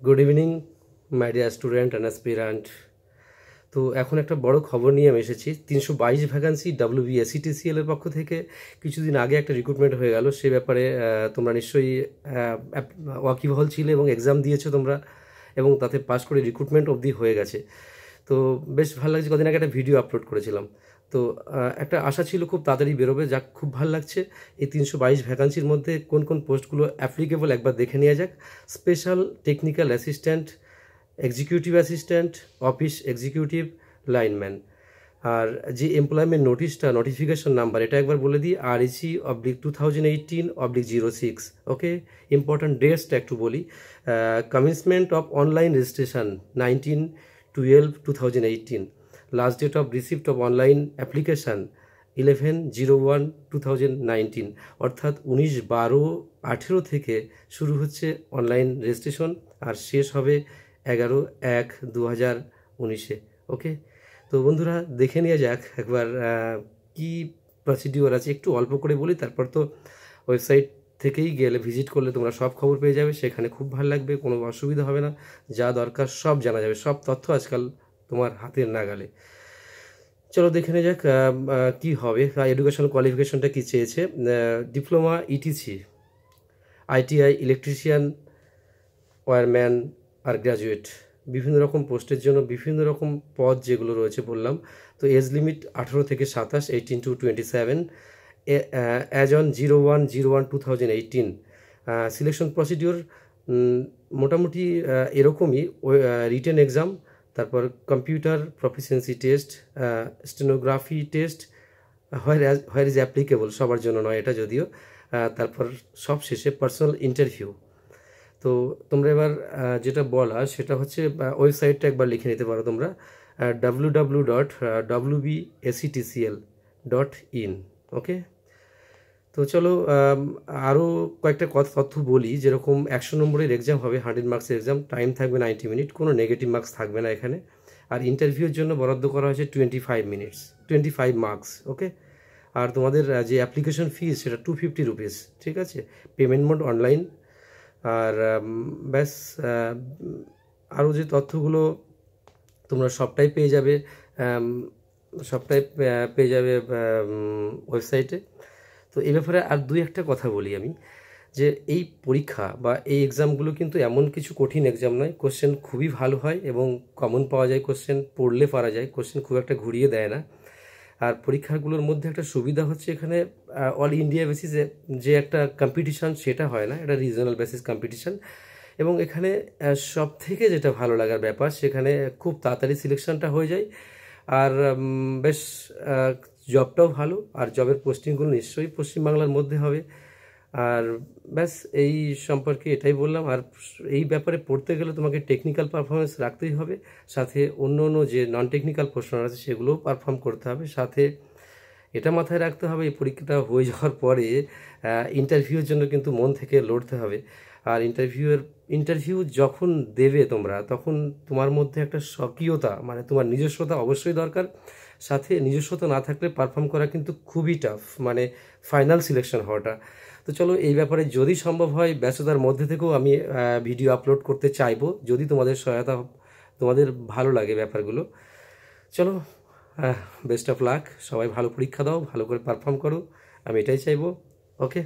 Good evening my dear student and aspirant. তো এখন একটা বড় খবর নিয়ে আমি এসেছি। 322 ভ্যাকান্সি WBSETCL এর পক্ষ থেকে কিছুদিন আগে একটা রিক্রুটমেন্ট হয়ে গেল। সে ব্যাপারে তোমরা নিশ্চয়ই ওয়াকিবহাল ছিলে এবং এক্সাম দিয়েছো তোমরা, এবং তাতে পাস করে রিক্রুটমেন্ট অবধি হয়ে গেছে। তো বেশ ভালো লাগছে। কদিন আগে একটা ভিডিও আপলোড করেছিলাম, তো একটা আশা ছিল খুব তাড়াতাড়ি বেরোবে। যাক, খুব ভালো লাগছে। এই 322 ভ্যাকান্সির মধ্যে কোন কোন পোস্টগুলো অ্যাপ্লিকেবল একবার দেখে নেওয়া যাক। Special technical assistant, executive assistant, office executive, lineman. আর যে এমপ্লয়মেন্ট নোটিশটা, নোটিফিকেশন নাম্বার, এটা একবার বলে দিই, REC/2018/06। ওকে, ইম্পর্ট্যান্ট ডেটসটা একটু বলি। Commencement of online registration 19/12/2018। Last date of receipt of online application 11/01/2019। অর্থাৎ 19/12/18 থেকে শুরু হচ্ছে অনলাইন রেজিস্ট্রেশন, আর শেষ হবে 11/1/2019। ওকে, তো বন্ধুরা দেখে নেওয়া যাক একবার কি প্রসিডিওর আছে। একটু অল্প করে বলি, তারপর তো ওয়েবসাইট থেকেই গেলে, ভিজিট করলে তোমরা সব খবর পেয়ে যাবে। সেখানে খুব ভালো লাগবে, কোনো অসুবিধা হবে না। যা দরকার সব জানা যাবে, সব তথ্য আজকাল তোমার হাতের নাগালে। চলো দেখে নেওয়া যাক কি হবে। এডুকেশনাল কোয়ালিফিকেশনটা কি চেয়েছে। Diploma ETC, ITI, electrician, wireman আর গ্র্যাজুয়েট। বিভিন্ন রকম পোস্টের জন্য বিভিন্ন রকম পদ যেগুলো রয়েছে বললাম। তো এজ লিমিট 18 থেকে 27, 18 to 27, as on 01/01/2018। Selection procedure মোটামুটি এরকমই। রিটেন এক্সাম, তারপর computer proficiency test, stenography test, where is applicable, সবার জন্য নয় এটা যদিও। তারপর সব শেষে পার্সোনাল ইন্টারভিউ। তো তোমরা এবার যেটা বলা সেটা হচ্ছে ওয়েবসাইটটা একবার লিখে নিতে পারো তোমরা, www.wbsetcl.in। ওকে, তো চলো আরও কয়েকটা তথ্য বলি। যেরকম 100 নম্বরের এক্সাম হবে, 100 মার্কসের এক্সাম, টাইম থাকবে 90 মিনিট, কোনো নেগেটিভ মার্কস থাকবে না এখানে। আর ইন্টারভিউর জন্য বরাদ্দ করা হয়েছে 25 মিনিটস, 25 মার্কস। ওকে, আর তোমাদের যে অ্যাপ্লিকেশন ফিস সেটা 250 রুপিস। ঠিক আছে, পেমেন্ট মোড অনলাইন। আর ব্যাস, আরও যে তথ্যগুলো তোমরা সবটাই পেয়ে যাবে, ওয়েবসাইটে। তো এই ব্যাপারে আর দুই একটা কথা বলি আমি, যে এই পরীক্ষা বা এই এক্সামগুলো কিন্তু এমন কিছু কঠিন এক্সাম নয়। কোশ্চেন খুবই ভালো হয় এবং কমন পাওয়া যায়, কোশ্চেন পড়লে পারা যায়, কোশ্চেন খুব একটা ঘুরিয়ে দেয় না। আর পরীক্ষাগুলোর মধ্যে একটা সুবিধা হচ্ছে, এখানে অল ইন্ডিয়া বেসিসে যে একটা কম্পিটিশান সেটা হয় না, এটা রিজনাল বেসিস কম্পিটিশান। এবং এখানে সব থেকে যেটা ভালো লাগার ব্যাপার, সেখানে খুব তাড়াতাড়ি সিলেকশনটা হয়ে যায়। আর বেশ জবটাও ভালো, আর জবের পোস্টিংগুলো নিশ্চয়ই পশ্চিমবাংলার মধ্যে হবে। আর ব্যাস, এই সম্পর্কে এটাই বললাম। আর এই ব্যাপারে পড়তে গেলে তোমাকে টেকনিক্যাল পারফরমেন্স রাখতেই হবে, সাথে অন্য অন্য যে নন টেকনিক্যাল প্রশ্ন আছে সেগুলোও পারফর্ম করতে হবে। সাথে এটা মাথায় রাখতে হবে, এই পরীক্ষাটা হয়ে যাওয়ার পরে ইন্টারভিউর জন্য কিন্তু মন থেকে লড়তে হবে। আর ইন্টারভিউ যখন দেবে তোমরা, তখন তোমার মধ্যে একটা স্বকীয়তা, মানে তোমার নিজস্বতা অবশ্যই দরকার। সাথে নিজস্বতা না থাকলে পারফর্ম করা কিন্তু খুবই টাফ, মানে ফাইনাল সিলেকশন হওয়াটা। তো চলো, এই ব্যাপারে যদি সম্ভব হয় ব্যস্ততার মধ্যে থেকেও আমি ভিডিও আপলোড করতে চাইবো, যদি তোমাদের সহায়তা, তোমাদের ভালো লাগে ব্যাপারগুলো। চলো, বেস্ট অফ লাক। সবাই ভালো পরীক্ষা দাও, ভালো করে পারফর্ম করো, আমি এটাই চাইবো। ওকে।